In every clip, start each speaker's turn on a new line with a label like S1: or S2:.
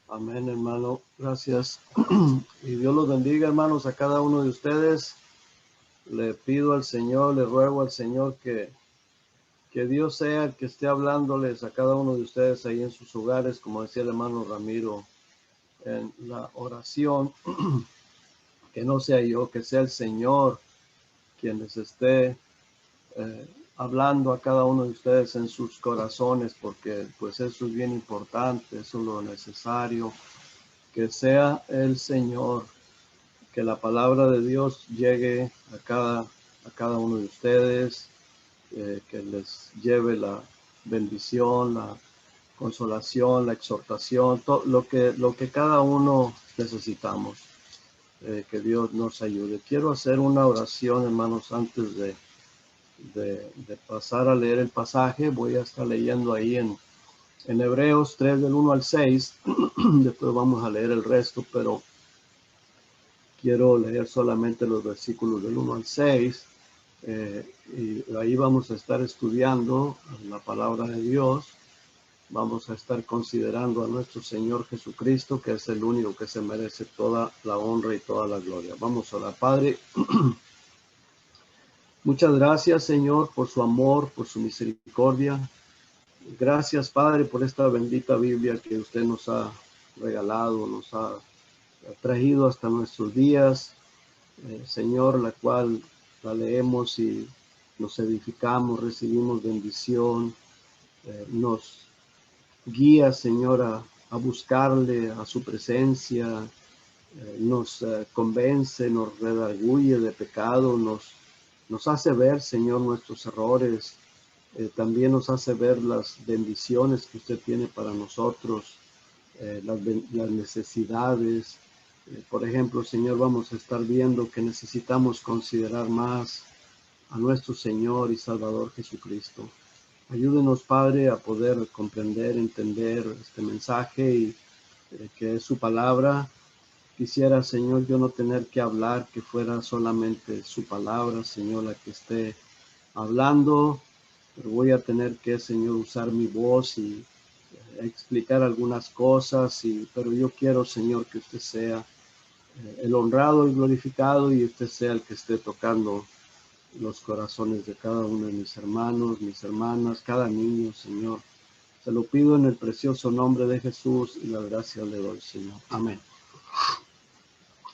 S1: Amén, hermano. Gracias. Y Dios los bendiga, hermanos, a cada uno de ustedes. Le pido al Señor, le ruego al Señor que Dios sea el que esté hablándoles a cada uno de ustedes ahí en sus hogares, como decía el hermano Ramiro en la oración, que no sea yo, que sea el Señor quien les esté hablando a cada uno de ustedes en sus corazones, porque pues eso es bien importante, eso es lo necesario, que sea el Señor, que la palabra de Dios llegue a cada uno de ustedes, que les lleve la bendición, la consolación, la exhortación, todo lo que cada uno necesitamos, que Dios nos ayude. Quiero hacer una oración, hermanos, antes de pasar a leer el pasaje. Voy a estar leyendo ahí en Hebreos 3 del 1 al 6. Después vamos a leer el resto, pero quiero leer solamente los versículos del 1 al 6. Y ahí vamos a estar estudiando la palabra de Dios. Vamos a estar considerando a nuestro Señor Jesucristo, que es el único que se merece toda la honra y toda la gloria. Vamos a orar. Padre, muchas gracias, Señor, por su amor, por su misericordia. Gracias, Padre, por esta bendita Biblia que usted nos ha regalado, nos ha traído hasta nuestros días. Señor, la cual la leemos y nos edificamos, recibimos bendición, nos guía, Señor, a buscarle, a su presencia, nos convence, nos redarguye de pecado, nos hace ver, Señor, nuestros errores, también nos hace ver las bendiciones que usted tiene para nosotros, las necesidades. Por ejemplo, Señor, vamos a estar viendo que necesitamos considerar más a nuestro Señor y Salvador Jesucristo. Ayúdenos, Padre, a poder comprender, entender este mensaje y que es su palabra. Quisiera, Señor, yo no tener que hablar, que fuera solamente su palabra, Señor, la que esté hablando, pero voy a tener que, Señor, usar mi voz y explicar algunas cosas, pero yo quiero, Señor, que usted sea el honrado y glorificado, y usted sea el que esté tocando los corazones de cada uno de mis hermanos, mis hermanas, cada niño, Señor. Se lo pido en el precioso nombre de Jesús y la gracia le doy, Señor. Amén.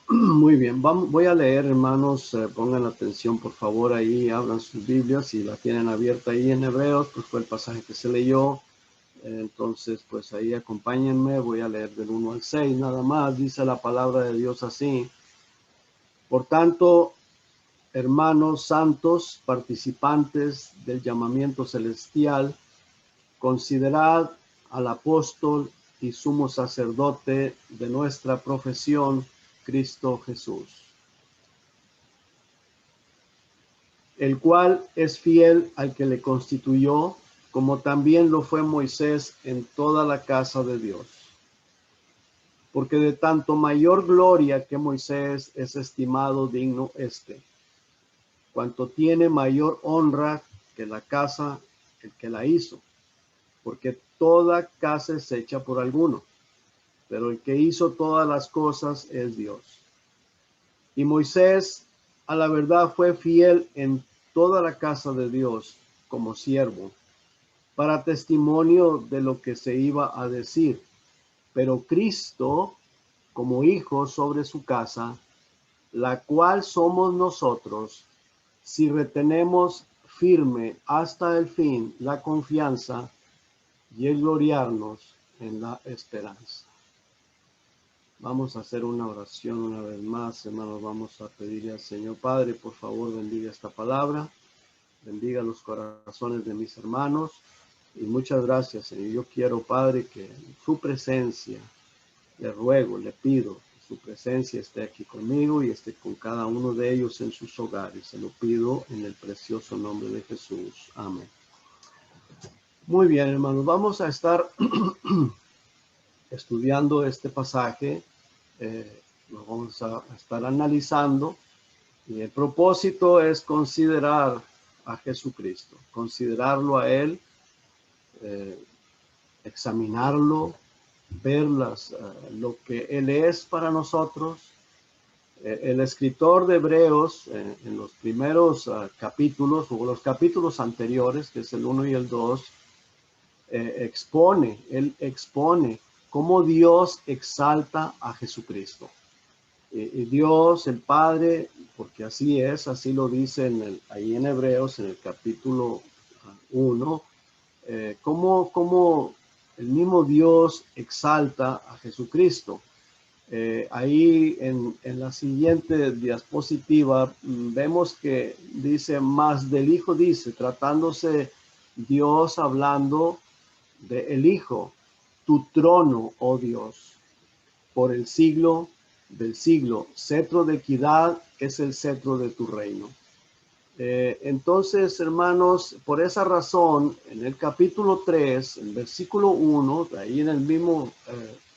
S1: Muy bien, voy a leer, hermanos, pongan atención, por favor, ahí, abran sus Biblias, si la tienen abierta ahí en Hebreos, pues fue el pasaje que se leyó. Entonces, pues ahí acompáñenme, voy a leer del 1 al 6, nada más. Dice la palabra de Dios así: por tanto, hermanos santos, participantes del llamamiento celestial, considerad al apóstol y sumo sacerdote de nuestra profesión, Cristo Jesús, el cual es fiel al que le constituyó, como también lo fue Moisés en toda la casa de Dios. Porque de tanto mayor gloria que Moisés es estimado digno cuanto tiene mayor honra que la casa el que la hizo. Porque toda casa es hecha por alguno, pero el que hizo todas las cosas es Dios. Y Moisés, a la verdad, fue fiel en toda la casa de Dios como siervo, para testimonio de lo que se iba a decir. Pero Cristo, como hijo sobre su casa, la cual somos nosotros, si retenemos firme hasta el fin la confianza y el gloriarnos en la esperanza. Vamos a hacer una oración una vez más, hermanos. Vamos a pedirle al Señor. Padre, por favor, bendiga esta palabra, bendiga los corazones de mis hermanos, y muchas gracias, Señor. Yo quiero, Padre, que su presencia, le ruego, le pido, que su presencia esté aquí conmigo y esté con cada uno de ellos en sus hogares. Se lo pido en el precioso nombre de Jesús. Amén. Muy bien, hermanos, vamos a estar estudiando este pasaje. Lo vamos a estar analizando, y el propósito es considerar a Jesucristo, considerarlo a Él, examinarlo, ver lo que Él es para nosotros. El escritor de Hebreos, en los primeros capítulos, o los capítulos anteriores, que es el 1 y el 2, él expone cómo Dios exalta a Jesucristo. Y Dios, el Padre, porque así es, así lo dice ahí en Hebreos, en el capítulo 1, cómo el mismo Dios exalta a Jesucristo. Ahí en la siguiente diapositiva vemos que dice, más del Hijo, dice, tratándose Dios hablando del Hijo, tu trono, oh Dios, por el siglo del siglo, cetro de equidad es el cetro de tu reino. Entonces, hermanos, por esa razón, en el capítulo 3, el versículo 1, ahí en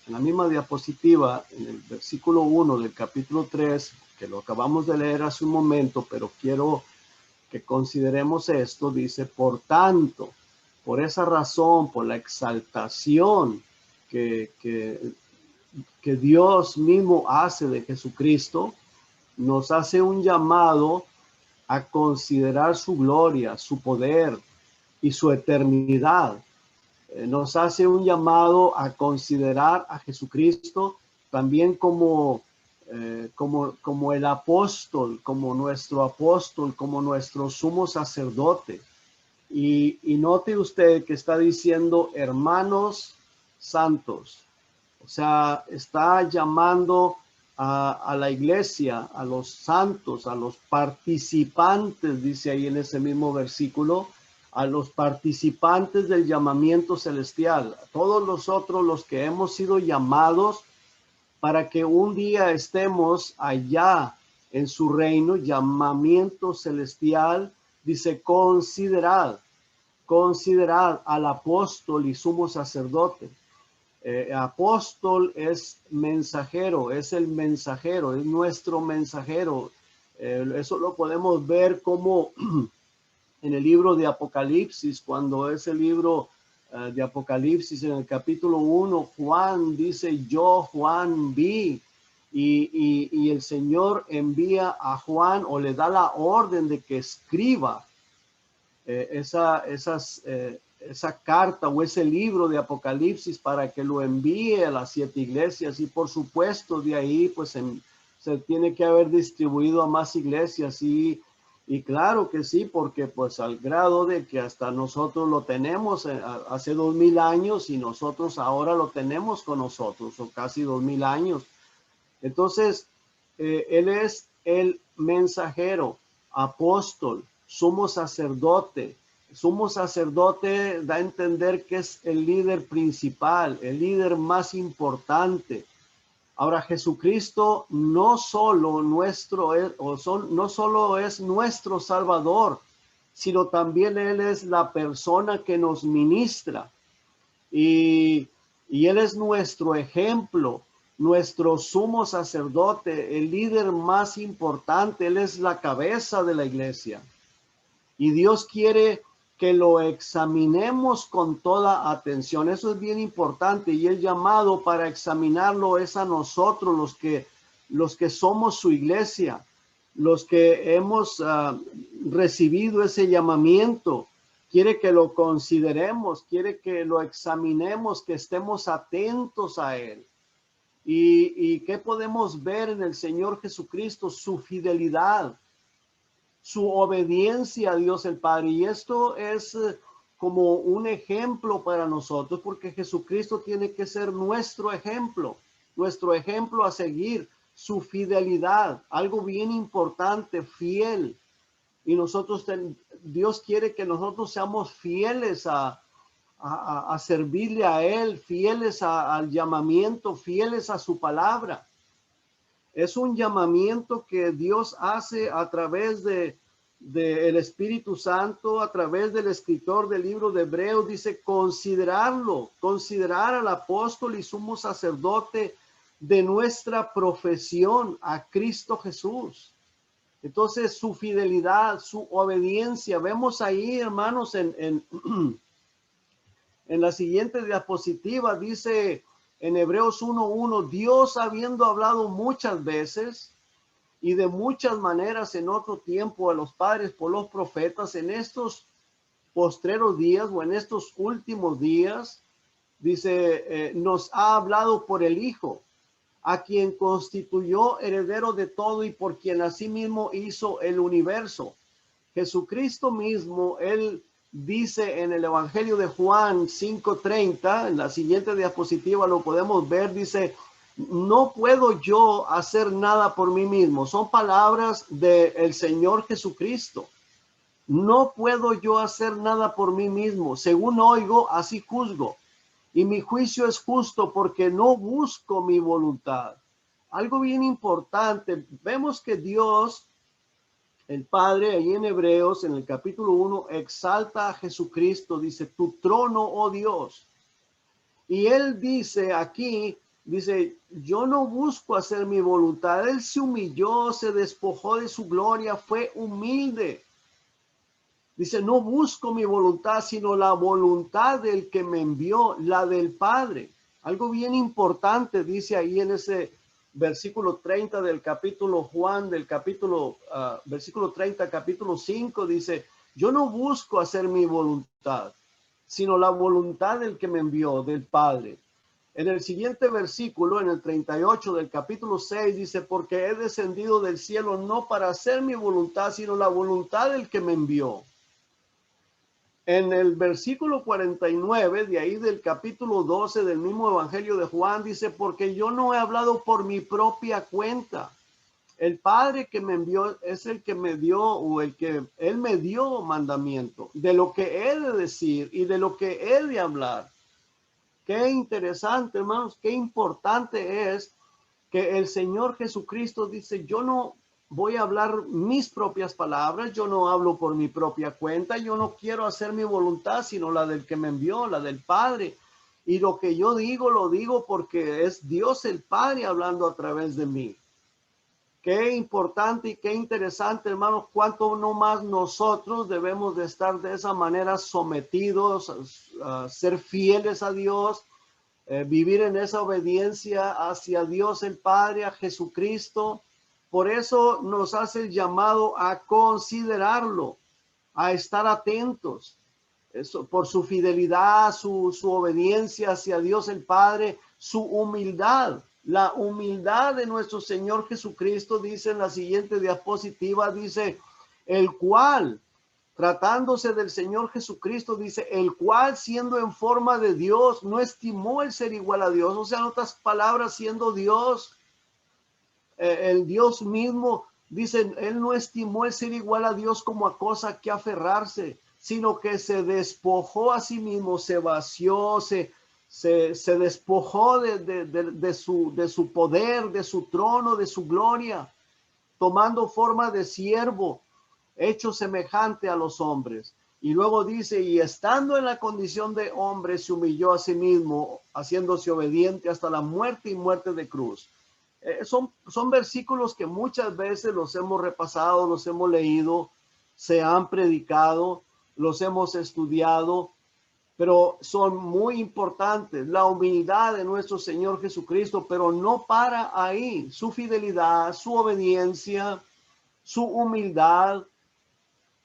S1: en la misma diapositiva, en el versículo 1 del capítulo 3, que lo acabamos de leer hace un momento, pero quiero que consideremos esto, dice, por tanto, por esa razón, por la exaltación que Dios mismo hace de Jesucristo, nos hace un llamado a considerar su gloria, su poder y su eternidad. Nos hace un llamado a considerar a Jesucristo también como el apóstol, como nuestro sumo sacerdote. Y note usted que está diciendo hermanos santos. O sea, está llamando a la iglesia, a los santos, a los participantes, dice ahí en ese mismo versículo, a los participantes del llamamiento celestial, a todos nosotros los que hemos sido llamados para que un día estemos allá en su reino, llamamiento celestial, dice, considerad al apóstol y sumo sacerdote. Apóstol es mensajero, es el mensajero, es nuestro mensajero. Eso lo podemos ver como en el libro de Apocalipsis, cuando es el libro de Apocalipsis en el capítulo 1, Juan dice, yo Juan vi, y el Señor envía a Juan o le da la orden de que escriba esa carta o ese libro de Apocalipsis para que lo envíe a las 7 iglesias, y por supuesto de ahí pues se tiene que haber distribuido a más iglesias, y claro que sí, porque pues al grado de que hasta nosotros lo tenemos hace 2000 años y nosotros ahora lo tenemos con nosotros, o casi 2000 años. Entonces, él es el mensajero, apóstol, sumo sacerdote. Sumo sacerdote da a entender que es el líder principal, el líder más importante. Ahora, Jesucristo no solo es nuestro Salvador, sino también Él es la persona que nos ministra. Y Él es nuestro ejemplo, nuestro sumo sacerdote, el líder más importante. Él es la cabeza de la iglesia. Y Dios quiere que lo examinemos con toda atención. Eso es bien importante, y el llamado para examinarlo es a nosotros, los que somos su iglesia, los que hemos recibido ese llamamiento. Quiere que lo consideremos, quiere que lo examinemos, que estemos atentos a él. ¿Y qué podemos ver en el Señor Jesucristo? Su fidelidad, su obediencia a Dios el Padre. Y esto es como un ejemplo para nosotros, porque Jesucristo tiene que ser nuestro ejemplo a seguir, su fidelidad, algo bien importante, fiel. Y Dios quiere que nosotros seamos fieles a servirle a Él, fieles al llamamiento, fieles a su palabra. Es un llamamiento que Dios hace a través del Espíritu Santo, a través del escritor del libro de Hebreos. Dice considerar al apóstol y sumo sacerdote de nuestra profesión, a Cristo Jesús. Entonces su fidelidad, su obediencia, vemos ahí, hermanos, en la siguiente diapositiva dice en Hebreos 1:1, Dios habiendo hablado muchas veces y de muchas maneras en otro tiempo a los padres por los profetas, en estos postreros días o en estos últimos días, dice, nos ha hablado por el Hijo, a quien constituyó heredero de todo y por quien asimismo hizo el universo. Jesucristo mismo, él dice en el Evangelio de Juan 5:30, en la siguiente diapositiva lo podemos ver, dice, no puedo yo hacer nada por mí mismo. Son palabras del Señor Jesucristo. No puedo yo hacer nada por mí mismo. Según oigo, así juzgo. Y mi juicio es justo porque no busco mi voluntad. Algo bien importante. Vemos que Dios, el Padre, ahí en Hebreos, en el capítulo 1, exalta a Jesucristo. Dice, tu trono, oh Dios. Y él dice aquí, dice, yo no busco hacer mi voluntad. Él se humilló, se despojó de su gloria, fue humilde. Dice, no busco mi voluntad, sino la voluntad del que me envió, la del Padre. Algo bien importante dice ahí en ese versículo 30 del capítulo Juan, del capítulo, versículo 30, capítulo 5, dice, yo no busco hacer mi voluntad, sino la voluntad del que me envió, del Padre. En el siguiente versículo, en el 38 del capítulo 6, dice, porque he descendido del cielo no para hacer mi voluntad, sino la voluntad del que me envió. En el versículo 49, de ahí del capítulo 12 del mismo Evangelio de Juan, dice, porque yo no he hablado por mi propia cuenta. El Padre que me envió es el que me dio, o el que Él me dio mandamiento, de lo que he de decir y de lo que he de hablar. Qué interesante, hermanos, qué importante es que el Señor Jesucristo dice, yo no voy a hablar mis propias palabras, yo no hablo por mi propia cuenta, yo no quiero hacer mi voluntad, sino la del que me envió, la del Padre. Y lo que yo digo, lo digo porque es Dios el Padre hablando a través de mí. Qué importante y qué interesante, hermanos, cuánto no más nosotros debemos de estar de esa manera sometidos, a ser fieles a Dios, vivir en esa obediencia hacia Dios el Padre, a Jesucristo. Por eso nos hace el llamado a considerarlo, a estar atentos. Eso, por su fidelidad, su obediencia hacia Dios el Padre, su humildad. La humildad de nuestro Señor Jesucristo, dice en la siguiente diapositiva, dice, el cual, tratándose del Señor Jesucristo, dice, el cual siendo en forma de Dios, no estimó el ser igual a Dios. O sea, en otras palabras, siendo Dios, el Dios mismo, dice, él no estimó el ser igual a Dios como a cosa que aferrarse, sino que se despojó a sí mismo, se vació, se despojó de su poder, de su trono, de su gloria, tomando forma de siervo, hecho semejante a los hombres. Y luego dice, y estando en la condición de hombre, se humilló a sí mismo, haciéndose obediente hasta la muerte y muerte de cruz. Son versículos que muchas veces los hemos repasado, los hemos leído, se han predicado, los hemos estudiado, pero son muy importantes. La humildad de nuestro Señor Jesucristo, pero no para ahí. Su fidelidad, su obediencia, su humildad,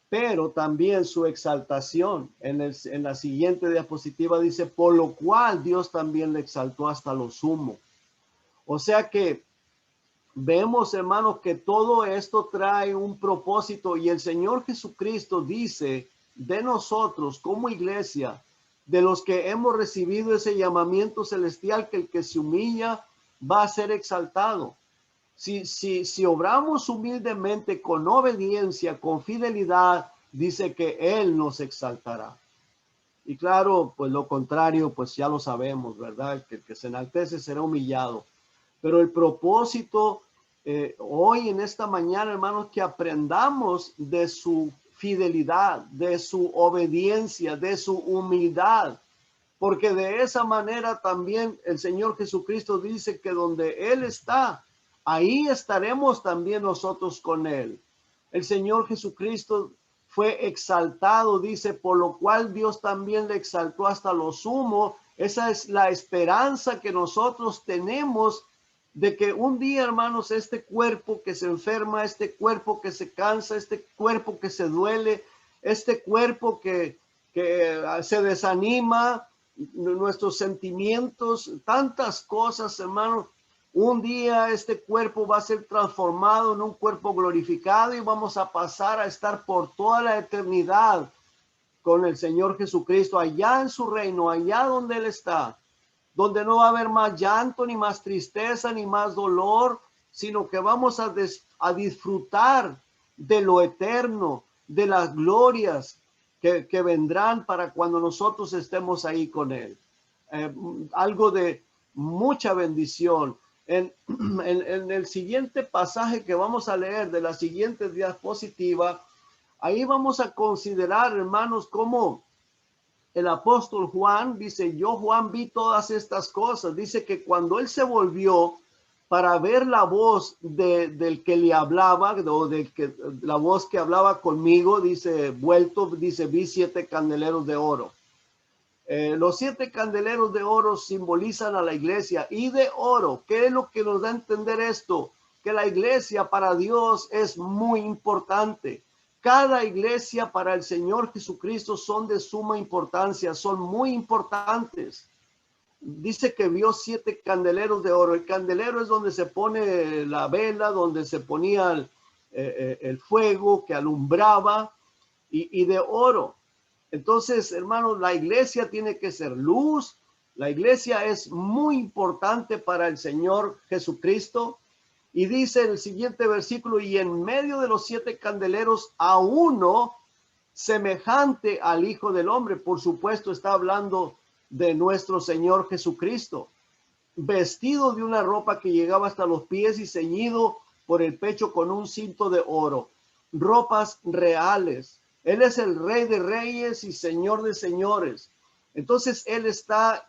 S1: pero también su exaltación. En la siguiente diapositiva dice, por lo cual Dios también le exaltó hasta lo sumo. O sea que vemos, hermanos, que todo esto trae un propósito y el Señor Jesucristo dice de nosotros como iglesia, de los que hemos recibido ese llamamiento celestial, que el que se humilla va a ser exaltado. Si obramos humildemente, con obediencia, con fidelidad, dice que Él nos exaltará. Y claro, pues lo contrario, pues ya lo sabemos, ¿verdad? Que el que se enaltece será humillado. Pero el propósito hoy en esta mañana, hermanos, que aprendamos de su fidelidad, de su obediencia, de su humildad, porque de esa manera también el Señor Jesucristo dice que donde Él está, ahí estaremos también nosotros con Él. El Señor Jesucristo fue exaltado, dice, por lo cual Dios también le exaltó hasta lo sumo Esa es la esperanza que nosotros tenemos de que un día, hermanos, este cuerpo que se enferma, este cuerpo que se cansa, este cuerpo que se duele, este cuerpo que se desanima, nuestros sentimientos, tantas cosas, hermanos, un día este cuerpo va a ser transformado en un cuerpo glorificado y vamos a pasar a estar por toda la eternidad con el Señor Jesucristo, allá en su reino, allá donde Él está, donde no va a haber más llanto, ni más tristeza, ni más dolor, sino que vamos a disfrutar de lo eterno, de las glorias que vendrán para cuando nosotros estemos ahí con Él. Algo de mucha bendición. En el siguiente pasaje que vamos a leer de la siguiente diapositiva, ahí vamos a considerar, hermanos, cómo el apóstol Juan dice, yo Juan vi todas estas cosas. Dice que cuando él se volvió para ver la voz del que le hablaba, o la voz que hablaba conmigo, dice, dice, vi 7 candeleros de oro. Los 7 candeleros de oro simbolizan a la iglesia y de oro. ¿Qué es lo que nos da a entender esto? Que la iglesia para Dios es muy importante. Cada iglesia para el Señor Jesucristo son de suma importancia, son muy importantes. Dice que vio 7 candeleros de oro. El candelero es donde se pone la vela, donde se ponía el fuego que alumbraba, y de oro. Entonces, hermanos, la iglesia tiene que ser luz. La iglesia es muy importante para el Señor Jesucristo. Y dice en el siguiente versículo, y en medio de los 7 candeleros a uno semejante al Hijo del Hombre. Por supuesto, está hablando de nuestro Señor Jesucristo, vestido de una ropa que llegaba hasta los pies y ceñido por el pecho con un cinto de oro. Ropas reales. Él es el Rey de Reyes y Señor de Señores. Entonces Él está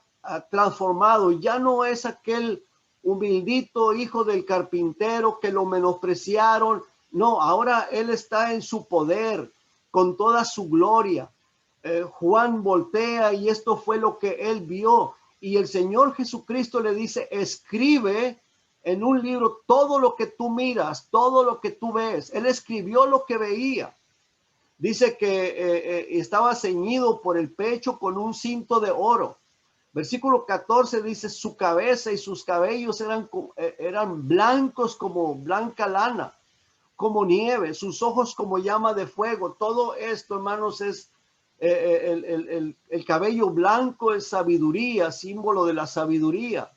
S1: transformado. Ya no es aquel humildito hijo del carpintero que lo menospreciaron. No, ahora Él está en su poder, con toda su gloria. Juan voltea y esto fue lo que él vio. Y el Señor Jesucristo le dice, escribe en un libro todo lo que tú miras, todo lo que tú ves. Él escribió lo que veía. Dice que estaba ceñido por el pecho con un cinto de oro. Versículo 14 dice, su cabeza y sus cabellos eran blancos como blanca lana, como nieve, sus ojos como llama de fuego. Todo esto, hermanos, es el cabello blanco es sabiduría, símbolo de la sabiduría.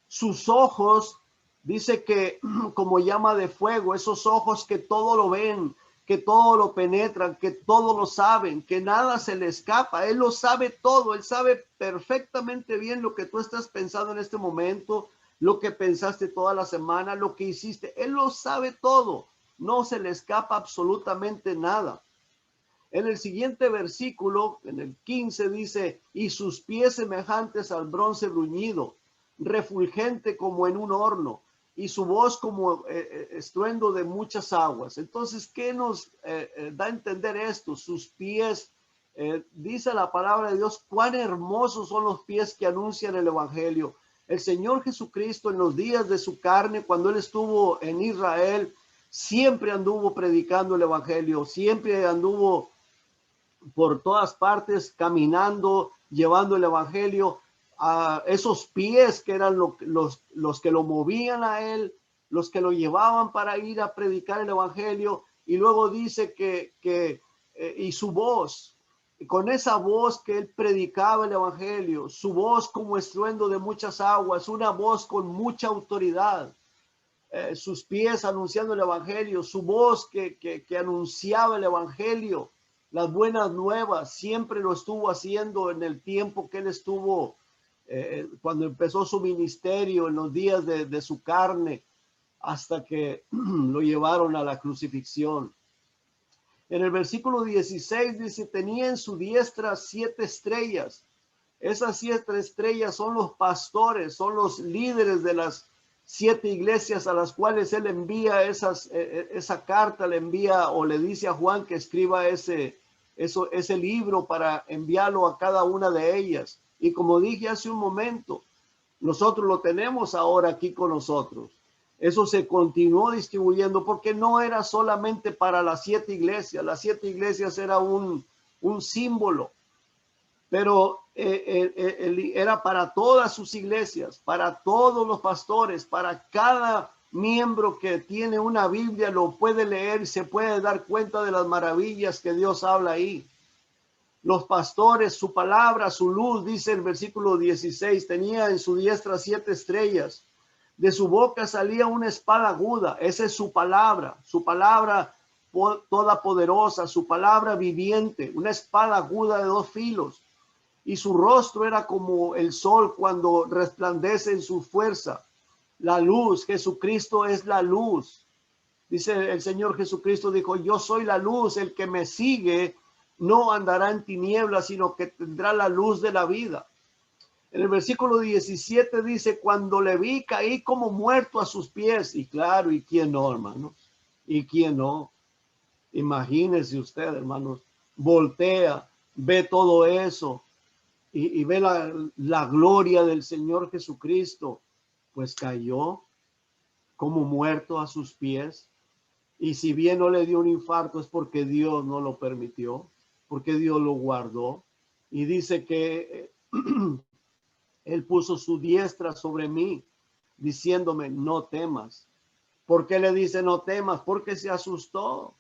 S1: Sus ojos, dice que como llama de fuego, esos ojos que todo lo ven, que todo lo penetran, que todo lo saben, que nada se le escapa. Él lo sabe todo, él sabe perfectamente bien lo que tú estás pensando en este momento, lo que pensaste toda la semana, lo que hiciste. Él lo sabe todo, no se le escapa absolutamente nada. En el siguiente versículo, en el 15, dice, y sus pies semejantes al bronce bruñido, refulgente como en un horno, y su voz como estruendo de muchas aguas. Entonces, ¿qué nos da a entender esto? Sus pies, dice la palabra de Dios, cuán hermosos son los pies que anuncian el evangelio. El Señor Jesucristo en los días de su carne, cuando él estuvo en Israel, siempre anduvo predicando el evangelio, siempre anduvo por todas partes caminando, llevando el evangelio. A esos pies que eran los que lo movían a él, los que lo llevaban para ir a predicar el evangelio. Y luego dice y su voz, con esa voz que él predicaba el evangelio, su voz como estruendo de muchas aguas, una voz con mucha autoridad. Sus pies anunciando el evangelio, su voz que anunciaba el evangelio, las buenas nuevas. Siempre lo estuvo haciendo en el tiempo que él estuvo, cuando empezó su ministerio, en los días de su carne, hasta que lo llevaron a la crucifixión. En el versículo 16 dice, tenía en su diestra 7 estrellas. Esas 7 estrellas son los pastores, son los líderes de las 7 iglesias a las cuales él envía esa carta, le envía o le dice a Juan que escriba ese libro para enviarlo a cada una de ellas. Y como dije hace un momento, nosotros lo tenemos ahora aquí con nosotros. Eso se continuó distribuyendo porque no era solamente para las 7 iglesias. Las 7 iglesias era un símbolo, pero era para todas sus iglesias, para todos los pastores, para cada miembro que tiene una Biblia, lo puede leer y se puede dar cuenta de las maravillas que Dios habla ahí. Los pastores, su palabra, su luz, dice el versículo 16, tenía en su diestra 7 estrellas. De su boca salía una espada aguda. Esa es su palabra toda poderosa, su palabra viviente, una espada aguda de 2 filos. Y su rostro era como el sol cuando resplandece en su fuerza. La luz, Jesucristo es la luz. Dice el Señor Jesucristo, dijo, yo soy la luz, el que me sigue no andará en tinieblas, sino que tendrá la luz de la vida. En el versículo 17 dice, cuando le vi, caí como muerto a sus pies. Y claro, ¿y quién no, hermanos? ¿Y quién no? Imagínese usted, hermanos, voltea, ve todo eso y ve la gloria del Señor Jesucristo. Pues cayó como muerto a sus pies. Y si bien no le dio un infarto, es porque Dios no lo permitió, porque Dios lo guardó. Y dice que Él puso su diestra sobre mí, diciéndome, no temas. ¿Por qué le dice no temas? Porque se asustó.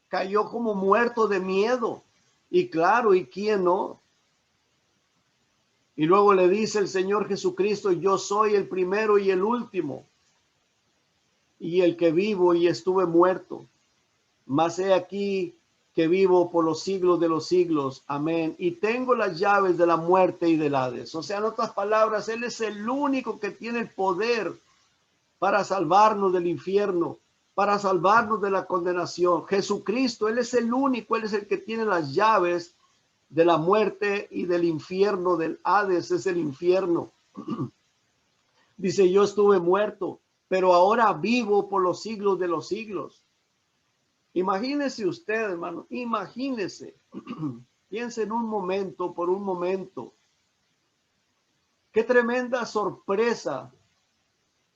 S1: Cayó como muerto de miedo. Y claro, ¿y quién no? Y luego le dice el Señor Jesucristo, yo soy el primero y el último, y el que vivo y estuve muerto. Mas he aquí que vivo por los siglos de los siglos. Amén. Y tengo las llaves de la muerte y del Hades. O sea, en otras palabras, Él es el único que tiene el poder para salvarnos del infierno, para salvarnos de la condenación. Jesucristo, Él es el único, Él es el que tiene las llaves de la muerte y del infierno, del Hades, es el infierno. Dice, yo estuve muerto, pero ahora vivo por los siglos de los siglos. Imagínese usted, hermano, imagínese, piense en un momento, por un momento, qué tremenda sorpresa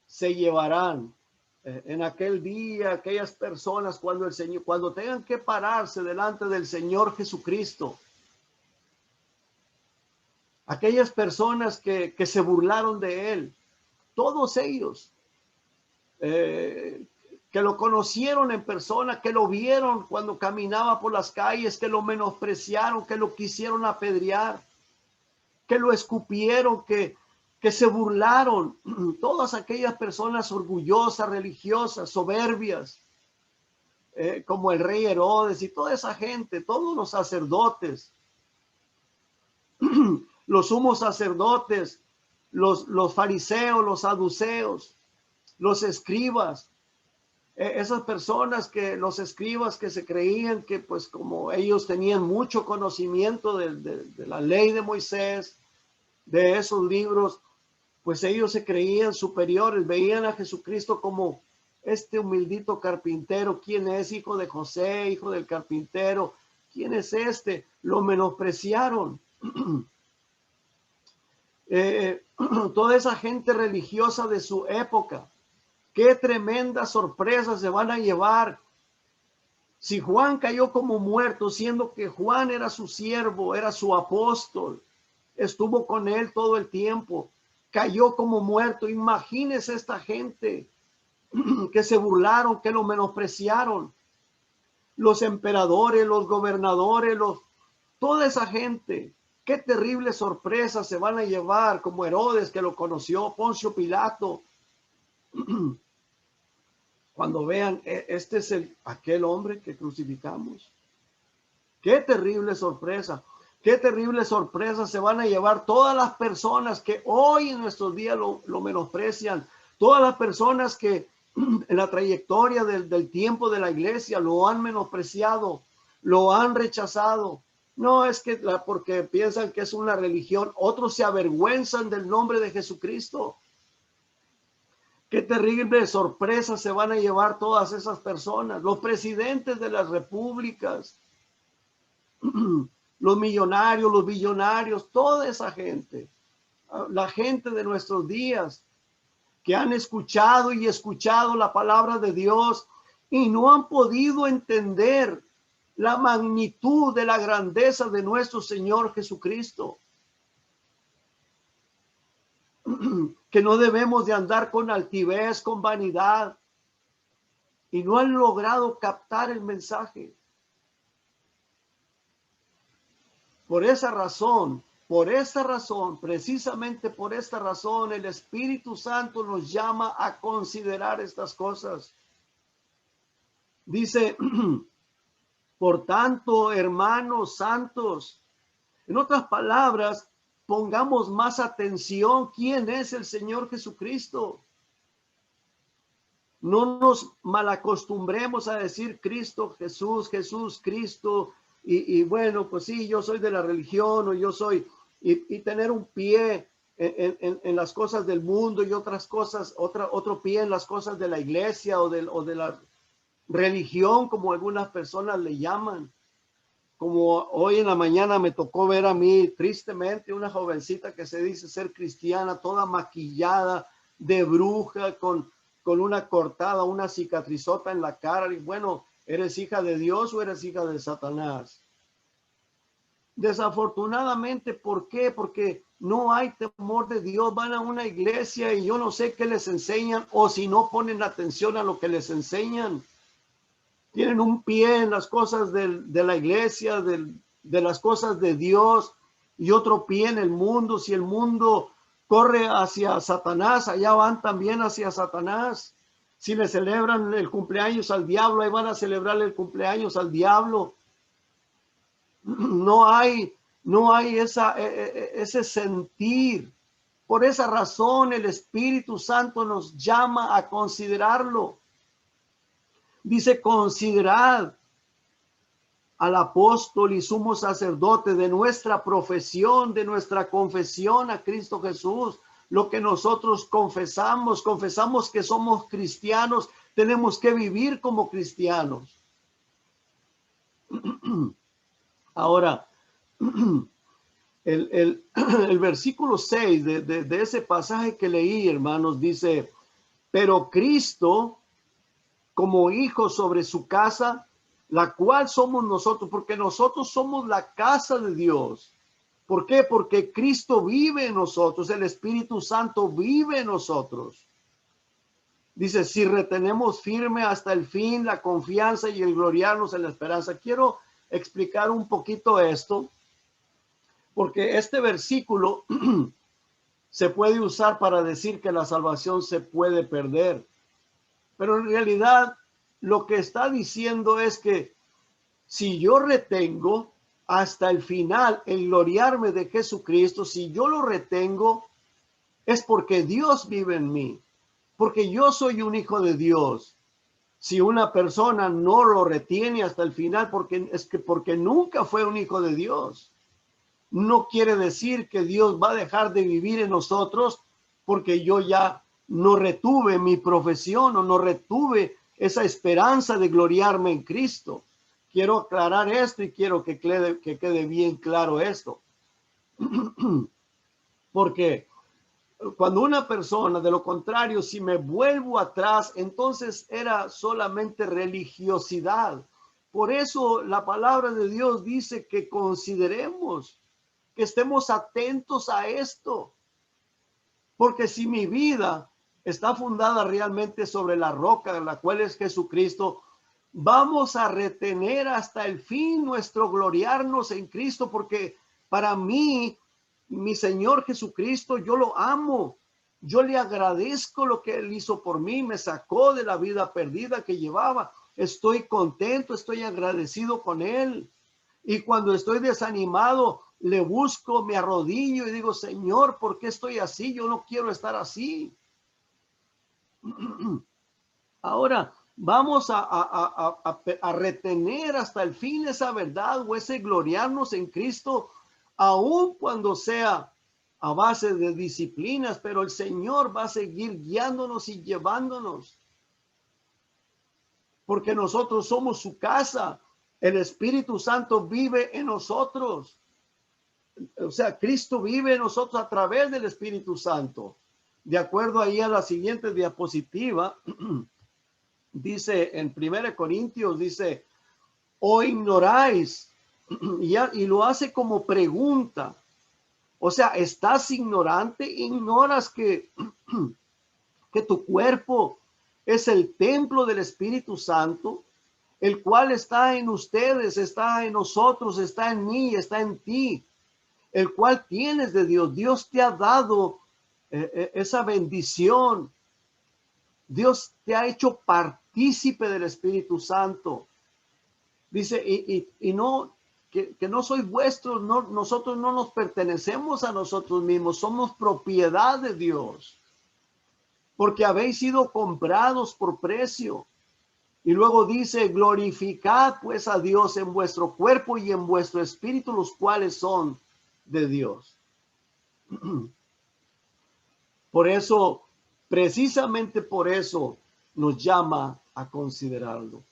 S1: se llevarán en aquel día aquellas personas cuando tengan que pararse delante del Señor Jesucristo. Aquellas personas que se burlaron de Él, todos ellos, que lo conocieron en persona, que lo vieron cuando caminaba por las calles, que lo menospreciaron, que lo quisieron apedrear, que lo escupieron, que se burlaron. Todas aquellas personas orgullosas, religiosas, soberbias, como el rey Herodes y toda esa gente, todos los sacerdotes, los sumos sacerdotes, los fariseos, los saduceos, los escribas, esas personas los escribas que se creían que pues como ellos tenían mucho conocimiento de la ley de Moisés, de esos libros, pues ellos se creían superiores, veían a Jesucristo como este humildito carpintero. ¿Quién es? Hijo de José, hijo del carpintero. ¿Quién es este? Lo menospreciaron. Toda esa gente religiosa de su época. Qué tremenda sorpresa se van a llevar. Si Juan cayó como muerto, siendo que Juan era su siervo, era su apóstol, estuvo con él todo el tiempo, cayó como muerto. Imagínese esta gente que se burlaron, que lo menospreciaron. Los emperadores, los gobernadores, toda esa gente. Qué terrible sorpresa se van a llevar, como Herodes, que lo conoció, Poncio Pilato. Cuando vean, este es aquel hombre que crucificamos. Qué terrible sorpresa. Qué terrible sorpresa se van a llevar todas las personas que hoy en nuestros días lo menosprecian. Todas las personas que en la trayectoria del tiempo de la iglesia lo han menospreciado, lo han rechazado. No es que porque piensan que es una religión, otros se avergüenzan del nombre de Jesucristo. Qué terrible sorpresa se van a llevar todas esas personas, los presidentes de las repúblicas, los millonarios, los billonarios, toda esa gente, la gente de nuestros días que han escuchado y escuchado la palabra de Dios y no han podido entender la magnitud de la grandeza de nuestro Señor Jesucristo. Que no debemos de andar con altivez, con vanidad, y no han logrado captar el mensaje. Por esa razón, precisamente por esta razón, el Espíritu Santo nos llama a considerar estas cosas. Dice, por tanto, hermanos santos, en otras palabras, pongamos más atención quién es el Señor Jesucristo. No nos malacostumbremos a decir Cristo, Jesús, Jesús, Cristo, y bueno, pues sí, yo soy de la religión, o yo soy, y tener un pie en las cosas del mundo y otras cosas, otro pie en las cosas de la iglesia o de la religión, como algunas personas le llaman. Como hoy en la mañana me tocó ver a mí, tristemente, una jovencita que se dice ser cristiana, toda maquillada, de bruja, con una cortada, una cicatrizota en la cara. Y bueno, ¿eres hija de Dios o eres hija de Satanás? Desafortunadamente, ¿por qué? Porque no hay temor de Dios. Van a una iglesia y yo no sé qué les enseñan, o si no ponen atención a lo que les enseñan. Tienen un pie en las cosas de la iglesia, de las cosas de Dios, y otro pie en el mundo. Si el mundo corre hacia Satanás, allá van también hacia Satanás. Si le celebran el cumpleaños al diablo, ahí van a celebrarle el cumpleaños al diablo. No hay ese sentir. Por esa razón el Espíritu Santo nos llama a considerarlo. Dice, considerad al apóstol y sumo sacerdote de nuestra profesión, de nuestra confesión a Cristo Jesús. Lo que nosotros confesamos que somos cristianos, tenemos que vivir como cristianos. Ahora, el versículo 6 de ese pasaje que leí, hermanos, dice, pero Cristo como hijo sobre su casa, la cual somos nosotros, porque nosotros somos la casa de Dios. ¿Por qué? Porque Cristo vive en nosotros, el Espíritu Santo vive en nosotros. Dice, si retenemos firme hasta el fin la confianza y el gloriarnos en la esperanza. Quiero explicar un poquito esto, porque este versículo se puede usar para decir que la salvación se puede perder. Pero en realidad lo que está diciendo es que si yo retengo hasta el final el gloriarme de Jesucristo, si yo lo retengo, es porque Dios vive en mí, porque yo soy un hijo de Dios. Si una persona no lo retiene hasta el final, porque nunca fue un hijo de Dios, no quiere decir que Dios va a dejar de vivir en nosotros porque yo ya no retuve mi profesión o no retuve esa esperanza de gloriarme en Cristo. Quiero aclarar esto y quiero que quede bien claro esto. Porque cuando una persona, de lo contrario, si me vuelvo atrás, entonces era solamente religiosidad. Por eso la palabra de Dios dice que consideremos, que estemos atentos a esto. Porque si mi vida está fundada realmente sobre la roca, la cual es Jesucristo, vamos a retener hasta el fin nuestro gloriarnos en Cristo, porque para mí, mi Señor Jesucristo, yo lo amo. Yo le agradezco lo que Él hizo por mí, me sacó de la vida perdida que llevaba. Estoy contento, estoy agradecido con Él. Y cuando estoy desanimado, le busco, me arrodillo y digo, Señor, ¿por qué estoy así? Yo no quiero estar así. Ahora, vamos a retener hasta el fin esa verdad o ese gloriarnos en Cristo, aun cuando sea a base de disciplinas, pero el Señor va a seguir guiándonos y llevándonos. Porque nosotros somos su casa. El Espíritu Santo vive en nosotros. O sea, Cristo vive en nosotros a través del Espíritu Santo. De acuerdo ahí a la siguiente diapositiva, dice en 1 Corintios, dice, o ignoráis, y lo hace como pregunta. O sea, estás ignorante, ignoras que, que tu cuerpo es el templo del Espíritu Santo, el cual está en ustedes, está en nosotros, está en mí, está en ti, el cual tienes de Dios. Dios te ha dado esa bendición. Dios te ha hecho partícipe del Espíritu Santo. Dice, y no, que no sois vuestros, no, nosotros no nos pertenecemos a nosotros mismos, somos propiedad de Dios, porque habéis sido comprados por precio. Y luego dice, glorificad pues a Dios en vuestro cuerpo y en vuestro espíritu, los cuales son de Dios. Por eso, precisamente por eso, nos llama a considerarlo.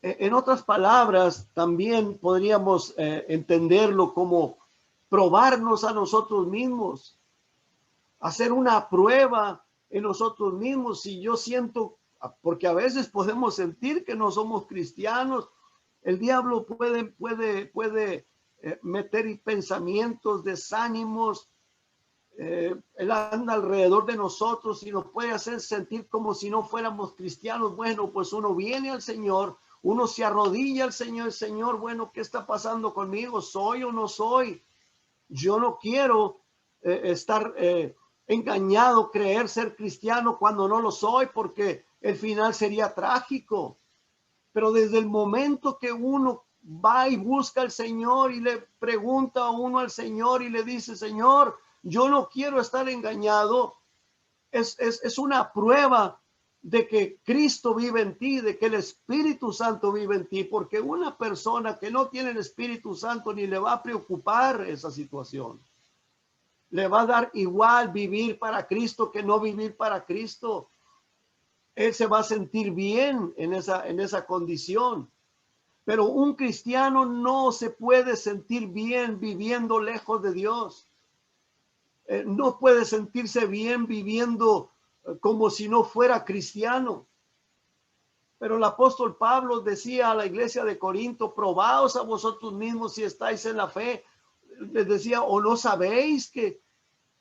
S1: En otras palabras, también podríamos entenderlo como probarnos a nosotros mismos, hacer una prueba en nosotros mismos. Si yo siento, porque a veces podemos sentir que no somos cristianos, el diablo puede meter pensamientos, desánimos. Él anda alrededor de nosotros y nos puede hacer sentir como si no fuéramos cristianos. Bueno, pues uno viene al Señor, uno se arrodilla al Señor. Señor, bueno, ¿qué está pasando conmigo? ¿Soy o no soy? Yo no quiero estar engañado, creer ser cristiano cuando no lo soy, porque el final sería trágico. Pero desde el momento que uno va y busca al Señor y le pregunta a uno al Señor y le dice, Señor, yo no quiero estar engañado, es una prueba de que Cristo vive en ti, de que el Espíritu Santo vive en ti, porque una persona que no tiene el Espíritu Santo ni le va a preocupar esa situación. Le va a dar igual vivir para Cristo que no vivir para Cristo. Él se va a sentir bien en esa condición. Pero un cristiano no se puede sentir bien viviendo lejos de Dios. No puede sentirse bien viviendo como si no fuera cristiano. Pero el apóstol Pablo decía a la iglesia de Corinto, probaos a vosotros mismos si estáis en la fe. Les decía, ¿o no sabéis que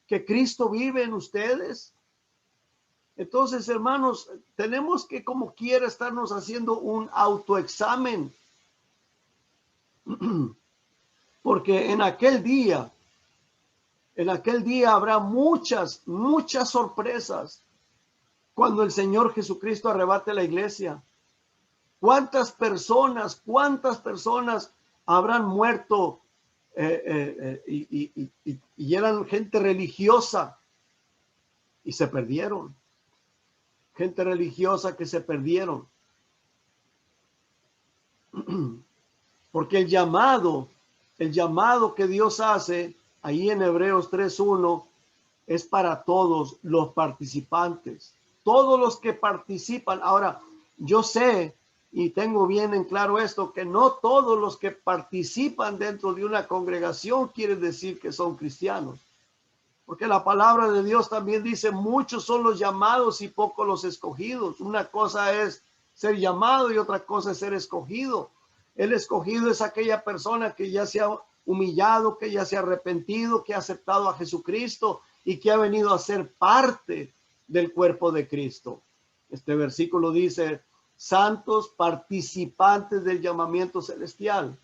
S1: Cristo vive en ustedes? Entonces, hermanos, tenemos que como quiera estarnos haciendo un autoexamen. Porque en aquel día habrá muchas sorpresas cuando el Señor Jesucristo arrebate la iglesia. ¿Cuántas personas habrán muerto y eran gente religiosa y se perdieron? Gente religiosa que se perdieron. Porque el llamado que Dios hace ahí en Hebreos 3:1 es para todos los participantes, todos los que participan. Ahora, yo sé y tengo bien en claro esto, que no todos los que participan dentro de una congregación quiere decir que son cristianos. Porque la palabra de Dios también dice, muchos son los llamados y pocos los escogidos. Una cosa es ser llamado y otra cosa es ser escogido. El escogido es aquella persona que ya se ha humillado, que ya se ha arrepentido, que ha aceptado a Jesucristo y que ha venido a ser parte del cuerpo de Cristo. Este versículo dice, santos participantes del llamamiento celestial.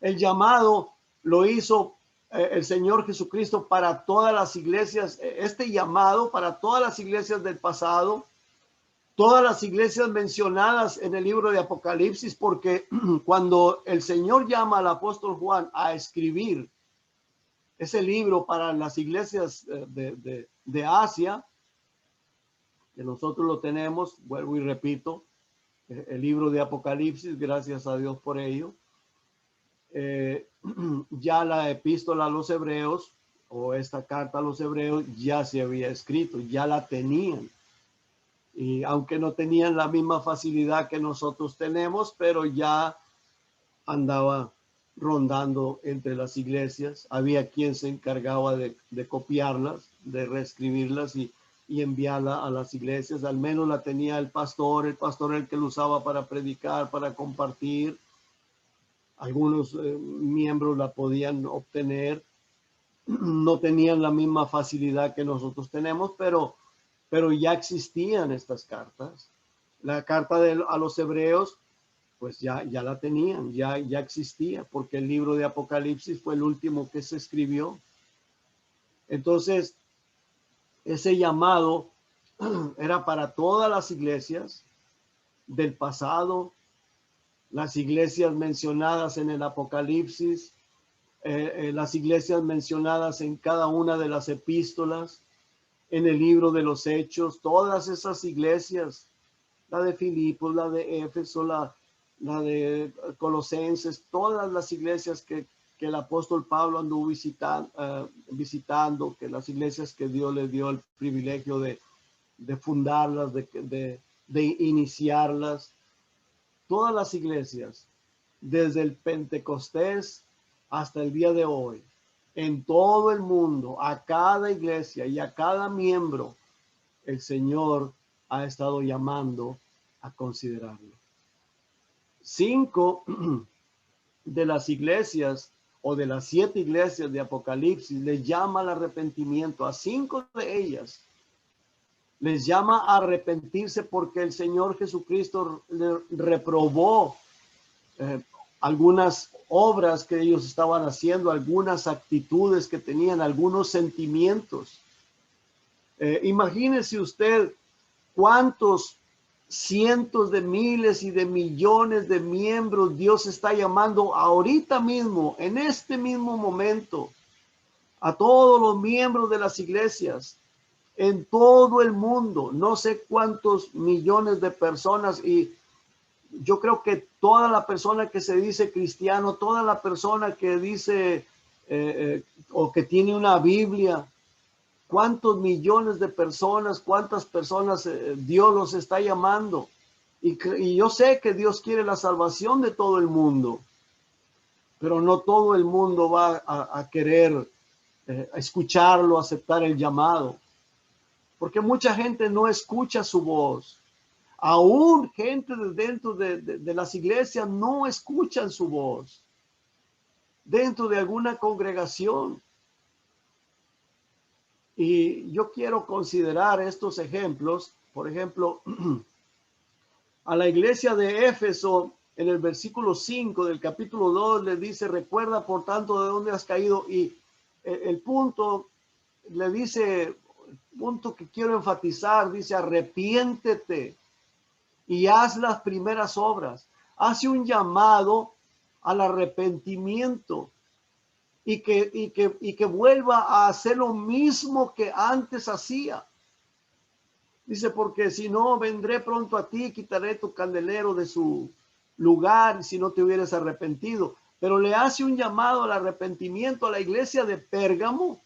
S1: El llamado lo hizo el Señor Jesucristo para todas las iglesias, este llamado para todas las iglesias del pasado, todas las iglesias mencionadas en el libro de Apocalipsis, porque cuando el Señor llama al apóstol Juan a escribir ese libro para las iglesias de Asia, que nosotros lo tenemos, vuelvo y repito, el libro de Apocalipsis, gracias a Dios por ello. Ya la epístola a los hebreos o esta carta a los hebreos ya se había escrito, ya la tenían. Y aunque no tenían la misma facilidad que nosotros tenemos, pero ya andaba rondando entre las iglesias. Había quien se encargaba de copiarlas, de reescribirlas y enviarla a las iglesias. Al menos la tenía el pastor el que lo usaba para predicar, para compartir. Algunos miembros la podían obtener. No tenían la misma facilidad que nosotros tenemos, pero ya existían estas cartas. La carta a los hebreos, pues ya la tenían, ya existía, porque el libro de Apocalipsis fue el último que se escribió. Entonces, ese llamado era para todas las iglesias del pasado, las iglesias mencionadas en el Apocalipsis, las iglesias mencionadas en cada una de las epístolas, en el libro de los Hechos, todas esas iglesias, la de Filipos, la de Éfeso, la de Colosenses, todas las iglesias que el apóstol Pablo anduvo visitando, que las iglesias que Dios le dio el privilegio de fundarlas, de iniciarlas, todas las iglesias, desde el Pentecostés hasta el día de hoy, en todo el mundo, a cada iglesia y a cada miembro, el Señor ha estado llamando a considerarlo. 5 de las iglesias o de las 7 iglesias de Apocalipsis les llama al arrepentimiento. A 5 de ellas les llama a arrepentirse porque el Señor Jesucristo le reprobó algunas obras que ellos estaban haciendo, algunas actitudes que tenían, algunos sentimientos. Imagínese usted cuántos cientos de miles y de millones de miembros Dios está llamando ahorita mismo, en este mismo momento, a todos los miembros de las iglesias en todo el mundo, no sé cuántos millones de personas, y yo creo que toda la persona que se dice cristiano, toda la persona que dice o que tiene una Biblia, cuántos millones de personas, cuántas personas Dios los está llamando. Y yo sé que Dios quiere la salvación de todo el mundo, pero no todo el mundo va a querer escucharlo, aceptar el llamado, porque mucha gente no escucha su voz. Aún gente dentro de las iglesias no escuchan su voz, dentro de alguna congregación. Y yo quiero considerar estos ejemplos. Por ejemplo, a la iglesia de Éfeso, en el versículo 5 del capítulo 2, le dice: recuerda por tanto de dónde has caído. Y el punto, le dice, el punto que quiero enfatizar, dice: arrepiéntete y haz las primeras obras. Hace un llamado al arrepentimiento y que vuelva a hacer lo mismo que antes hacía. Dice: porque si no, vendré pronto a ti, quitaré tu candelero de su lugar si no te hubieras arrepentido. Pero le hace un llamado al arrepentimiento a la iglesia de Pérgamo.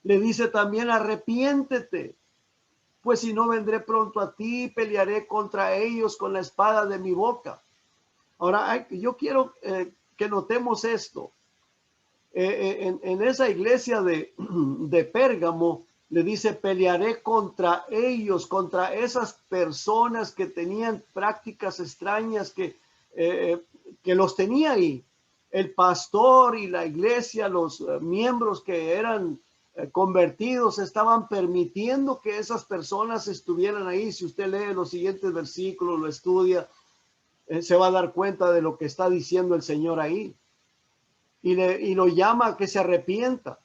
S1: Le dice también: arrepiéntete, pues si no, vendré pronto a ti, pelearé contra ellos con la espada de mi boca. Ahora, yo quiero que notemos esto. En esa iglesia de Pérgamo, le dice: pelearé contra ellos, contra esas personas que tenían prácticas extrañas que los tenía ahí. El pastor y la iglesia, los miembros que eran convertidos, estaban permitiendo que esas personas estuvieran ahí. Si usted lee los siguientes versículos, lo estudia, se va a dar cuenta de lo que está diciendo el Señor ahí. Y lo llama a que se arrepienta.